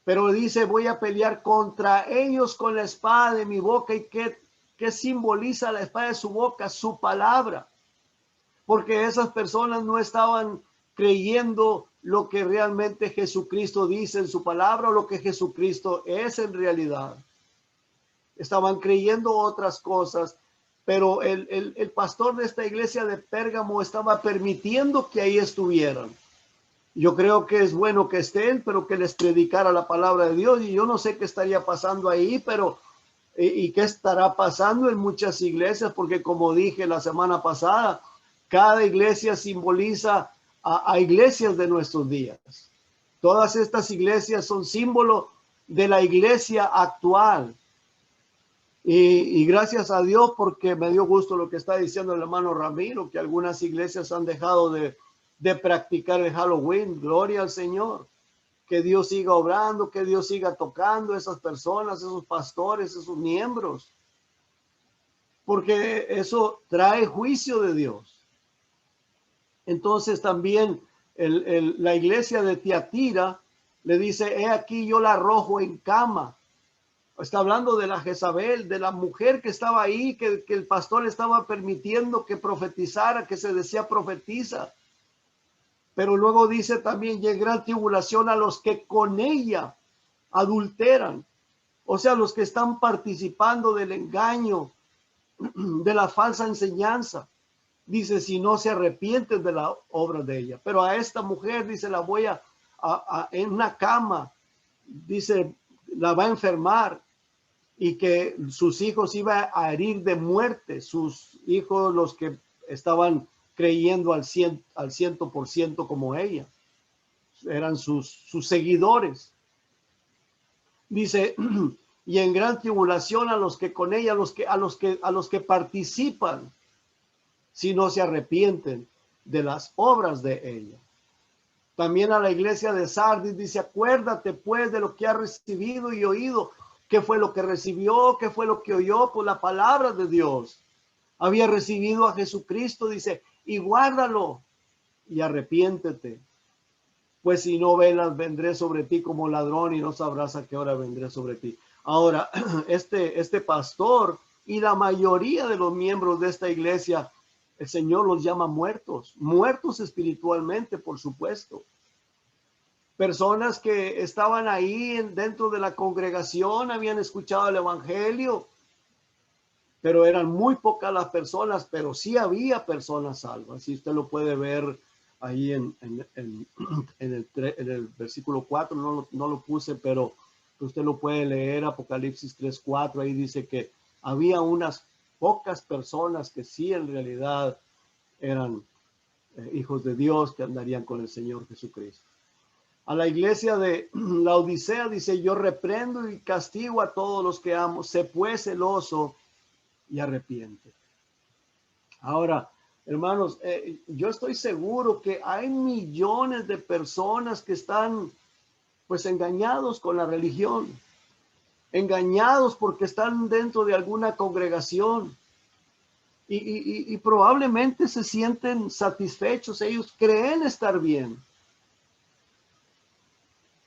S1: Pero dice: voy a pelear contra ellos con la espada de mi boca. ¿Y qué simboliza la espada de su boca? Su palabra. Porque esas personas no estaban creyendo lo que realmente Jesucristo dice en su palabra, o lo que Jesucristo es en realidad. Estaban creyendo otras cosas, pero el pastor de esta iglesia de Pérgamo estaba permitiendo que ahí estuvieran. Yo creo que es bueno que estén, pero que les predicara la palabra de Dios. Y yo no sé qué estaría pasando ahí, pero y qué estará pasando en muchas iglesias, porque como dije la semana pasada, Cada iglesia simboliza a iglesias de nuestros días. Todas estas iglesias son símbolo de la iglesia actual. Y gracias a Dios, porque me dio gusto lo que está diciendo el hermano Ramiro, que algunas iglesias han dejado de practicar el Halloween. Gloria al Señor. Que Dios siga obrando, que Dios siga tocando a esas personas, esos pastores, esos miembros. Porque eso trae juicio de Dios. Entonces también la iglesia de Tiatira le dice, he aquí yo la arrojo en cama. Está hablando de la Jezabel, de la mujer que estaba ahí, que el pastor estaba permitiendo que profetizara, que se decía profetiza. Pero luego dice también, y en gran tribulación a los que con ella adulteran. O sea, los que están participando del engaño, de la falsa enseñanza. Dice, si no se arrepienten de la obra de ella. Pero a esta mujer, dice, la voy en una cama, dice, la va a enfermar y que sus hijos iba a herir de muerte. Sus hijos, los que estaban creyendo al 100% como ella, eran sus seguidores. Dice, y en gran tribulación a los que con ella, a los que participan, si no se arrepienten de las obras de ella. También a la iglesia de Sardis dice, acuérdate pues de lo que has recibido y oído. ¿Qué fue lo que recibió? ¿Qué fue lo que oyó? Por la palabra de Dios. Había recibido a Jesucristo, dice, y guárdalo y arrepiéntete. Pues si no velas, vendré sobre ti como ladrón y no sabrás a qué hora vendré sobre ti. Ahora, este pastor y la mayoría de los miembros de esta iglesia, el Señor los llama muertos, muertos espiritualmente, por supuesto. Personas que estaban ahí dentro de la congregación, habían escuchado el evangelio, pero eran muy pocas las personas, pero sí había personas salvas. Y usted lo puede ver ahí en el versículo 4, no lo puse, pero usted lo puede leer, Apocalipsis 3:4, ahí dice que había unas pocas personas que sí en realidad eran hijos de Dios que andarían con el Señor Jesucristo. A la iglesia de la Odisea dice, yo reprendo y castigo a todos los que amo, sé pues celoso y arrepiente. Ahora, hermanos, yo estoy seguro que hay millones de personas que están pues engañados con la religión, engañados porque están dentro de alguna congregación y probablemente se sienten satisfechos, ellos creen estar bien.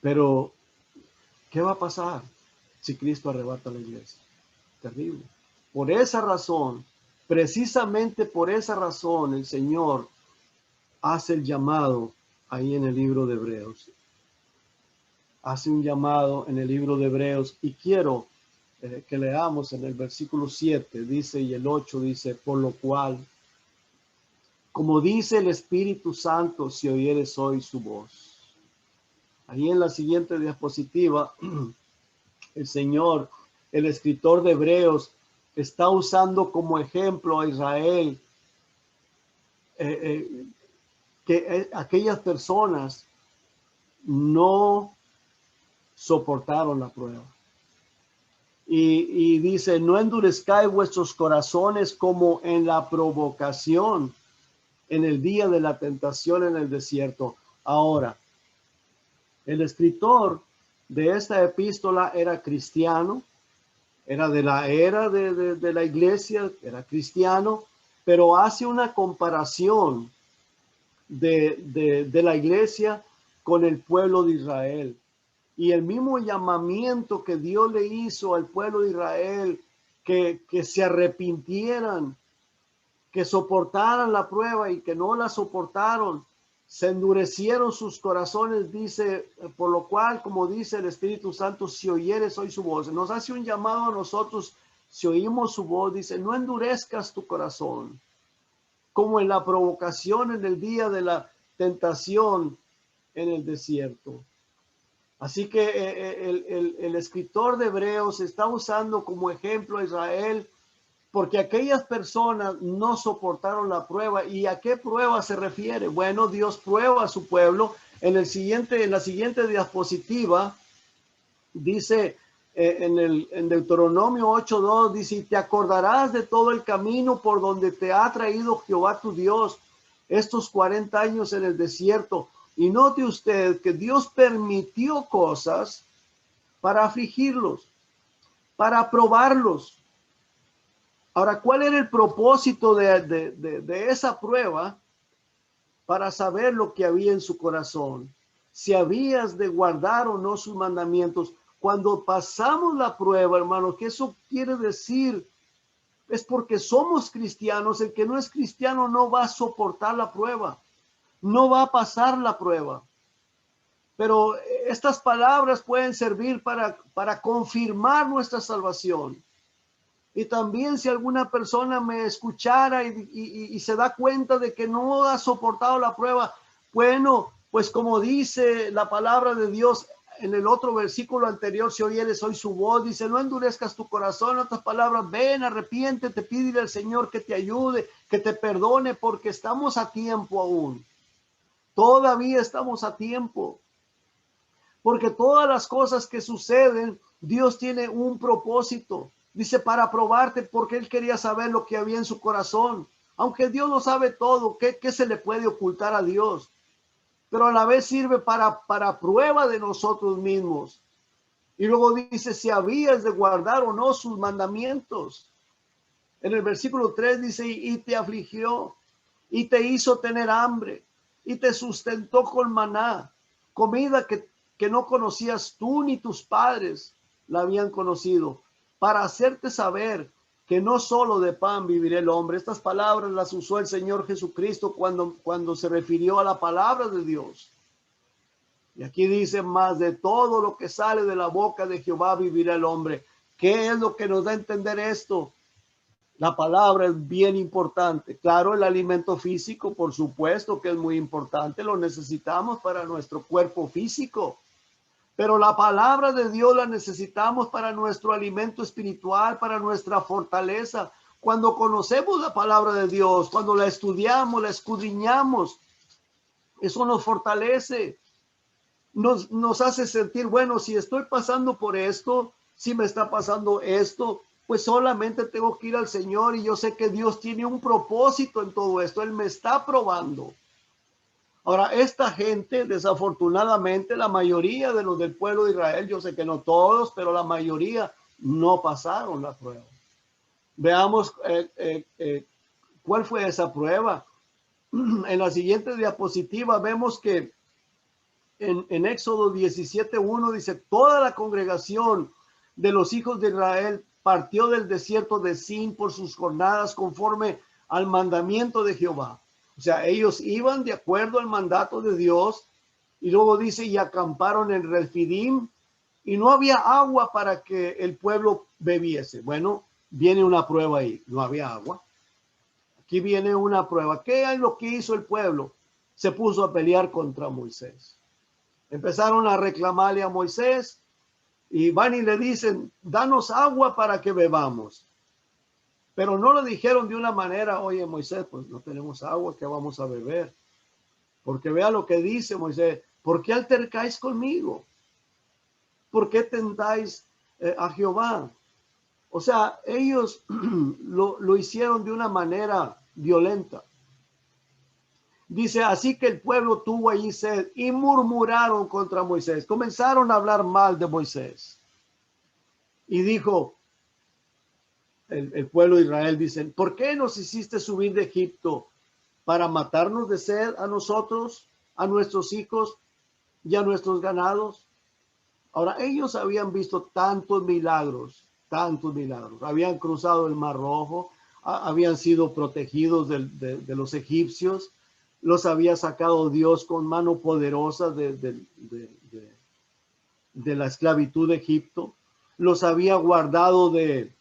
S1: Pero, ¿qué va a pasar si Cristo arrebata la iglesia? Terrible. Por esa razón, precisamente por esa razón, el Señor hace el llamado ahí en el libro de Hebreos. Hace un llamado en el libro de Hebreos y quiero que leamos en el versículo 7, dice, y el 8 dice, por lo cual, como dice el Espíritu Santo, si oyeres hoy su voz. Ahí en la siguiente diapositiva, el Señor, el escritor de Hebreos, está usando como ejemplo a Israel, que aquellas personas no soportaron la prueba. Y dice, no endurezcáis vuestros corazones como en la provocación, en el día de la tentación en el desierto. Ahora, el escritor de esta epístola era cristiano, era de la era de la iglesia, era cristiano, pero hace una comparación de la iglesia con el pueblo de Israel. Y el mismo llamamiento que Dios le hizo al pueblo de Israel, que se arrepintieran, que soportaran la prueba y que no la soportaron, se endurecieron sus corazones, dice, por lo cual, como dice el Espíritu Santo, si oyeres hoy su voz, nos hace un llamado a nosotros, si oímos su voz, dice, no endurezcas tu corazón, como en la provocación en el día de la tentación en el desierto. Así que el escritor de Hebreos está usando como ejemplo a Israel porque aquellas personas no soportaron la prueba. ¿Y a qué prueba se refiere? Bueno, Dios prueba a su pueblo. En la siguiente diapositiva dice, en Deuteronomio 8:2 dice: y te acordarás de todo el camino por donde te ha traído Jehová tu Dios estos 40 años en el desierto. Y note usted que Dios permitió cosas para afligirlos, para probarlos. Ahora, ¿cuál era el propósito de esa prueba? Para saber lo que había en su corazón, si habías de guardar o no sus mandamientos. Cuando pasamos la prueba, hermano, ¿qué eso quiere decir? Es porque somos cristianos. El que no es cristiano no va a soportar la prueba, no va a pasar la prueba. Pero estas palabras pueden servir para confirmar nuestra salvación. Y también si alguna persona me escuchara y se da cuenta de que no ha soportado la prueba, bueno, pues como dice la palabra de Dios en el otro versículo anterior, si oyeres hoy su voz, dice: no endurezcas tu corazón. En otras palabras, ven, arrepiéntete, pídele al Señor que te ayude, que te perdone, porque estamos a tiempo aún. Todavía estamos a tiempo. Porque todas las cosas que suceden, Dios tiene un propósito. Dice, para probarte, porque Él quería saber lo que había en su corazón. Aunque Dios lo sabe todo, ¿qué se le puede ocultar a Dios? Pero a la vez sirve para prueba de nosotros mismos. Y luego dice, si habías de guardar o no sus mandamientos. En el versículo 3 dice, y te afligió, y te hizo tener hambre, y te sustentó con maná, comida que no conocías tú ni tus padres la habían conocido, para hacerte saber que no solo de pan vivirá el hombre. Estas palabras las usó el Señor Jesucristo cuando se refirió a la palabra de Dios. Y aquí dice, más de todo lo que sale de la boca de Jehová vivirá el hombre. ¿Qué es lo que nos da a entender esto? La palabra es bien importante. Claro, el alimento físico, por supuesto que es muy importante. Lo necesitamos para nuestro cuerpo físico. Pero la palabra de Dios la necesitamos para nuestro alimento espiritual, para nuestra fortaleza. Cuando conocemos la palabra de Dios, cuando la estudiamos, la escudriñamos, eso nos fortalece. Nos hace sentir, bueno, si estoy pasando por esto, si me está pasando esto, pues solamente tengo que ir al Señor, y yo sé que Dios tiene un propósito en todo esto. Él me está probando. Ahora, esta gente, desafortunadamente, la mayoría de los del pueblo de Israel, yo sé que no todos, pero la mayoría no pasaron la prueba. Veamos cuál fue esa prueba. En la siguiente diapositiva vemos que en Éxodo 17:1 dice: toda la congregación de los hijos de Israel partió del desierto de Sin por sus jornadas conforme al mandamiento de Jehová. O sea, ellos iban de acuerdo al mandato de Dios. Y luego dice, y acamparon en Refidim, y no había agua para que el pueblo bebiese. Bueno, viene una prueba ahí, no había agua. Aquí viene una prueba. ¿Qué es lo que hizo el pueblo? Se puso a pelear contra Moisés. Empezaron a reclamarle a Moisés, y van y le dicen, danos agua para que bebamos. Pero no lo dijeron de una manera, oye Moisés, pues no tenemos agua, ¿qué vamos a beber? Porque vea lo que dice Moisés: ¿por qué altercáis conmigo? ¿Por qué tentáis a Jehová? O sea, ellos lo hicieron de una manera violenta. Dice, así que el pueblo tuvo allí sed y murmuraron contra Moisés. Comenzaron a hablar mal de Moisés. Y dijo el pueblo de Israel, dicen, ¿por qué nos hiciste subir de Egipto? ¿Para matarnos de sed a nosotros, a nuestros hijos y a nuestros ganados? Ahora, ellos habían visto tantos milagros. Habían cruzado el Mar Rojo, habían sido protegidos de los egipcios, los había sacado Dios con mano poderosa de la esclavitud de Egipto, los había guardado de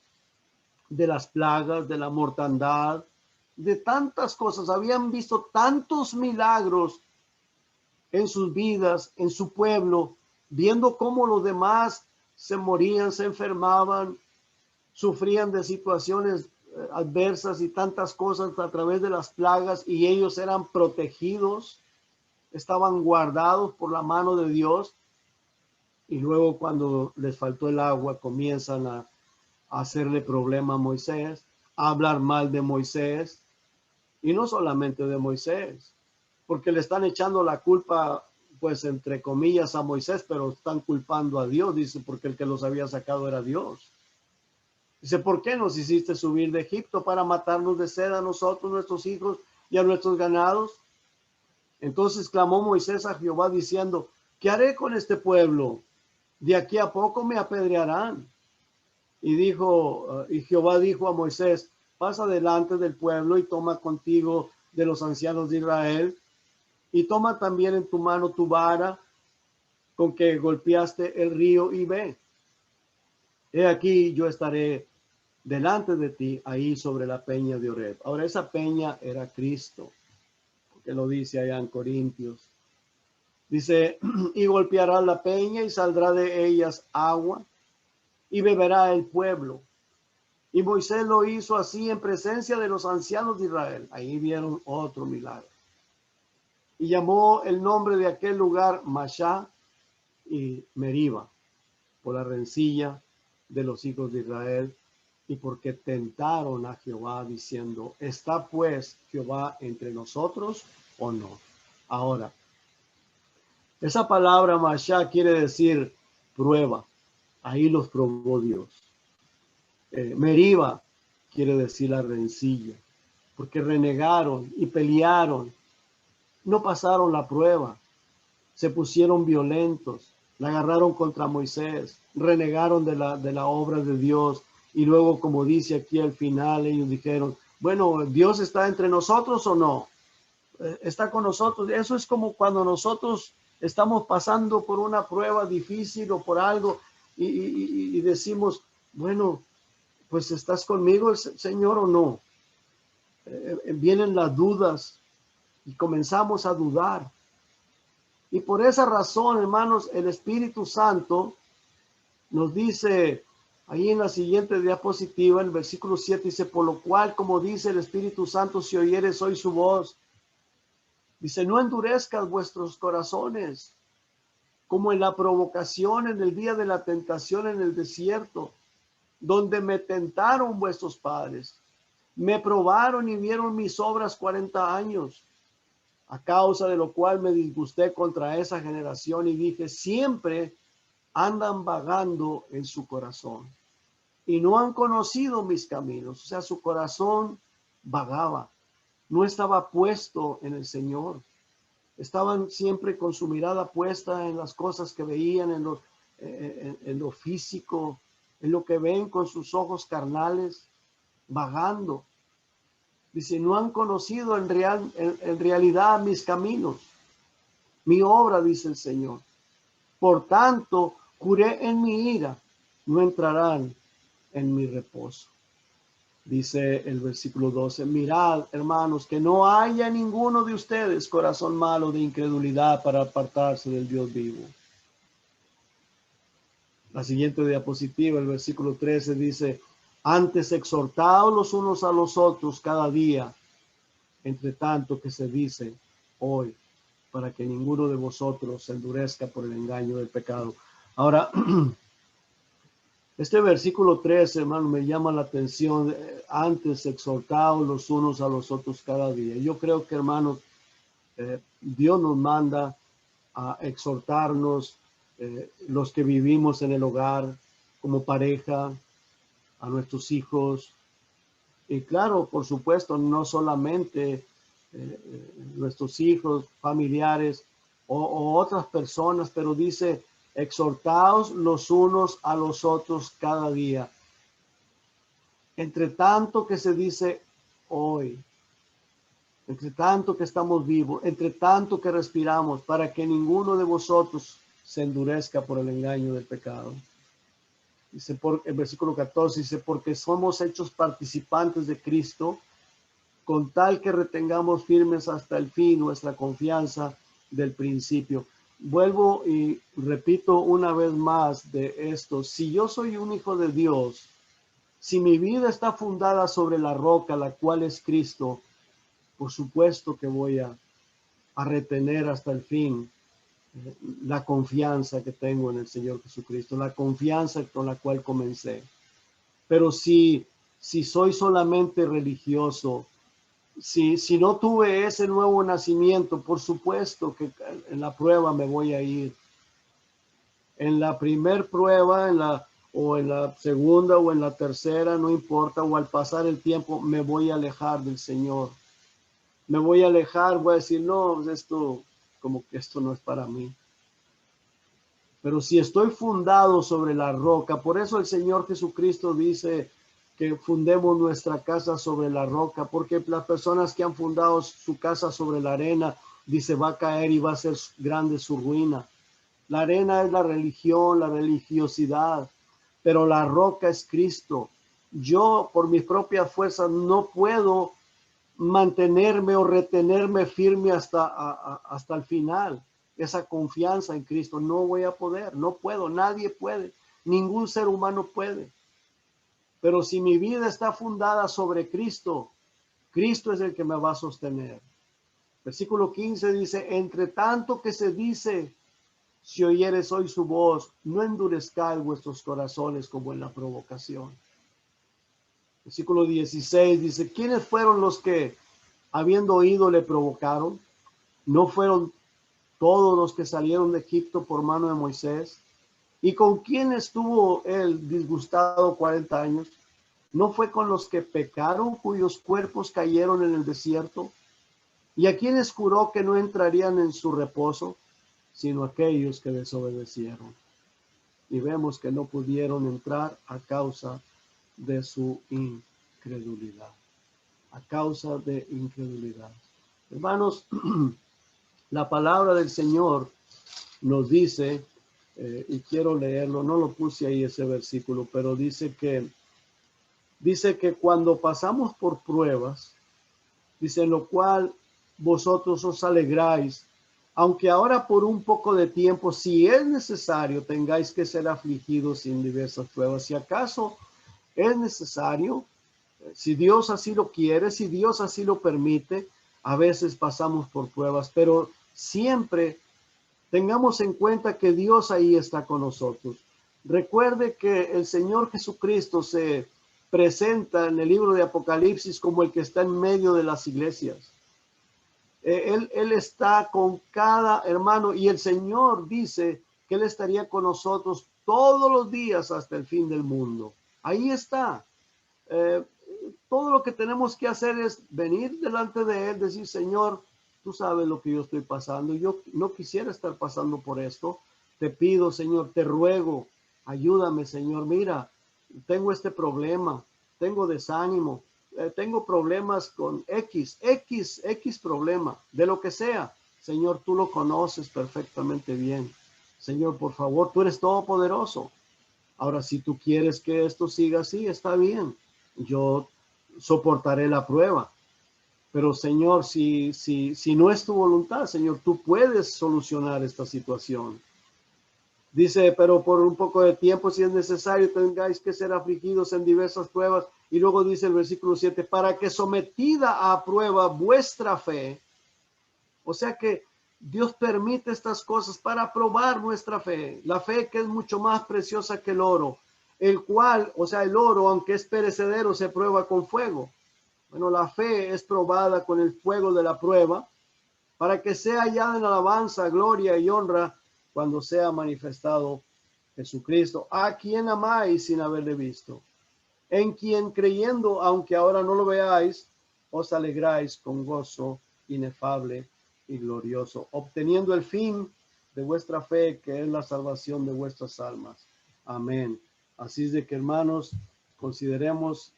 S1: las plagas, de la mortandad, de tantas cosas. Habían visto tantos milagros en sus vidas, en su pueblo, viendo cómo los demás se morían, se enfermaban, sufrían de situaciones adversas y tantas cosas a través de las plagas, y ellos eran protegidos, estaban guardados por la mano de Dios, y luego cuando les faltó el agua comienzan a hacerle problema a Moisés, a hablar mal de Moisés, y no solamente de Moisés, porque le están echando la culpa, pues entre comillas, a Moisés, pero están culpando a Dios, dice, porque el que los había sacado era Dios. Dice, ¿por qué nos hiciste subir de Egipto para matarnos de sed a nosotros, nuestros hijos y a nuestros ganados? Entonces clamó Moisés a Jehová diciendo, ¿qué haré con este pueblo? De aquí a poco me apedrearán. Y Jehová dijo a Moisés, pasa delante del pueblo y toma contigo de los ancianos de Israel, y toma también en tu mano tu vara con que golpeaste el río, y ve. He aquí yo estaré delante de ti ahí sobre la peña de Oreb. Ahora esa peña era Cristo, porque lo dice allá en Corintios. Dice, y golpeará la peña y saldrá de ellas agua y beberá el pueblo. Y Moisés lo hizo así en presencia de los ancianos de Israel. Ahí vieron otro milagro. Y llamó el nombre de aquel lugar Mashá y Meriba, por la rencilla de los hijos de Israel, y porque tentaron a Jehová diciendo, ¿está pues Jehová entre nosotros o no? Ahora, esa palabra Mashá quiere decir prueba. Ahí los probó Dios. Meriba quiere decir la rencilla, porque renegaron y pelearon, no pasaron la prueba, se pusieron violentos, la agarraron contra Moisés, renegaron de la obra de Dios, y luego, como dice aquí al final, ellos dijeron, bueno, ¿Dios está entre nosotros o no? Está con nosotros. Eso es como cuando nosotros estamos pasando por una prueba difícil o por algo y decimos, bueno, pues ¿estás conmigo, Señor, o no? Vienen las dudas y comenzamos a dudar. Y por esa razón, hermanos, el Espíritu Santo nos dice ahí en la siguiente diapositiva, en el versículo 7, dice, por lo cual, como dice el Espíritu Santo, si oyeres hoy su voz, dice, no endurezcas vuestros corazones, como en la provocación en el día de la tentación en el desierto, donde me tentaron vuestros padres, me probaron y vieron mis obras 40 años, a causa de lo cual me disgusté contra esa generación y dije, siempre andan vagando en su corazón y no han conocido mis caminos. O sea, su corazón vagaba, no estaba puesto en el Señor. Estaban siempre con su mirada puesta en las cosas que veían, en lo físico, en lo que ven con sus ojos carnales, vagando. Dice, no han conocido en realidad mis caminos, mi obra, dice el Señor. Por tanto, juré en mi ira, no entrarán en mi reposo. Dice el versículo 12, mirad, hermanos, que no haya ninguno de ustedes corazón malo de incredulidad para apartarse del Dios vivo. La siguiente diapositiva, el versículo 13 dice, antes exhortaos los unos a los otros cada día, entre tanto que se dice hoy, para que ninguno de vosotros se endurezca por el engaño del pecado. Ahora, este versículo 13, hermano, me llama la atención. Antes exhortaos los unos a los otros cada día. Yo creo que, hermanos, Dios nos manda a exhortarnos, los que vivimos en el hogar, como pareja, a nuestros hijos. Y claro, por supuesto, no solamente nuestros hijos, familiares o otras personas, pero dice, exhortaos los unos a los otros cada día. Entre tanto que se dice hoy, entre tanto que estamos vivos, entre tanto que respiramos, para que ninguno de vosotros se endurezca por el engaño del pecado. Dice el versículo 14, dice, porque somos hechos participantes de Cristo, con tal que retengamos firmes hasta el fin nuestra confianza del principio. Vuelvo y repito una vez más de esto. Si yo soy un hijo de Dios, Si mi vida está fundada sobre la roca, la cual es Cristo, por supuesto que voy a retener hasta el fin la confianza que tengo en el Señor Jesucristo, la confianza con la cual comencé. Pero si soy solamente religioso, si no tuve ese nuevo nacimiento, por supuesto que en la prueba me voy a ir. En la primer prueba, o en la segunda o en la tercera, no importa, o al pasar el tiempo, me voy a alejar del Señor. Me voy a alejar, voy a decir, no, esto, como que esto no es para mí. Pero si estoy fundado sobre la roca, por eso el Señor Jesucristo dice que fundemos nuestra casa sobre la roca, porque las personas que han fundado su casa sobre la arena, dice, va a caer y va a ser grande su ruina. La arena es la religión, la religiosidad, pero la roca es Cristo. Yo, por mis propias fuerzas, no puedo mantenerme o retenerme firme hasta el final. Esa confianza en Cristo, no voy a poder, no puedo, nadie puede, ningún ser humano puede. Pero si mi vida está fundada sobre Cristo, Cristo es el que me va a sostener. Versículo 15 dice, entre tanto que se dice, si oyeres hoy su voz, no endurezcáis vuestros corazones como en la provocación. Versículo 16 dice, ¿quiénes fueron los que, habiendo oído, le provocaron? ¿No fueron todos los que salieron de Egipto por mano de Moisés? ¿Y con quién estuvo él disgustado 40 años? ¿No fue con los que pecaron, cuyos cuerpos cayeron en el desierto? ¿Y a quienes juró que no entrarían en su reposo, sino aquellos que desobedecieron? Y vemos que no pudieron entrar a causa de su incredulidad. A causa de incredulidad. Hermanos, la palabra del Señor nos dice, y quiero leerlo, no lo puse ahí ese versículo, pero dice que cuando pasamos por pruebas, dice, en lo cual vosotros os alegráis, aunque ahora por un poco de tiempo, si es necesario, tengáis que ser afligidos en diversas pruebas. Si acaso es necesario, si Dios así lo quiere, si Dios así lo permite, a veces pasamos por pruebas, pero siempre tengamos en cuenta que Dios ahí está con nosotros. Recuerde que el Señor Jesucristo se presenta en el libro de Apocalipsis como el que está en medio de las iglesias. Él está con cada hermano y el Señor dice que Él estaría con nosotros todos los días hasta el fin del mundo. Ahí está. Todo lo que tenemos que hacer es venir delante de Él, decir, Señor, tú sabes lo que yo estoy pasando. Yo no quisiera estar pasando por esto. Te pido, Señor, te ruego, ayúdame, Señor. Mira, tengo este problema, tengo desánimo, tengo problemas con X problema, de lo que sea. Señor, tú lo conoces perfectamente bien. Señor, por favor, tú eres todopoderoso. Ahora, si tú quieres que esto siga así, está bien. Yo soportaré la prueba. Pero Señor, si no es tu voluntad, Señor, tú puedes solucionar esta situación. Dice, pero por un poco de tiempo, si es necesario, tengáis que ser afligidos en diversas pruebas. Y luego dice el versículo 7, para que sometida a prueba vuestra fe. O sea que Dios permite estas cosas para probar nuestra fe. La fe que es mucho más preciosa que el oro. El cual, o sea, el oro, aunque es perecedero, se prueba con fuego. Bueno, la fe es probada con el fuego de la prueba para que sea hallada en alabanza, gloria y honra cuando sea manifestado Jesucristo, a quien amáis sin haberle visto, en quien creyendo, aunque ahora no lo veáis, os alegráis con gozo inefable y glorioso, obteniendo el fin de vuestra fe, que es la salvación de vuestras almas. Amén. Así es de que, hermanos, consideremos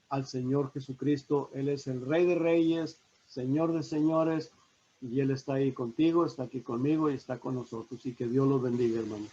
S1: al Señor Jesucristo. Él es el Rey de Reyes, Señor de Señores, y Él está ahí contigo, está aquí conmigo y está con nosotros. Y que Dios los bendiga, hermanos.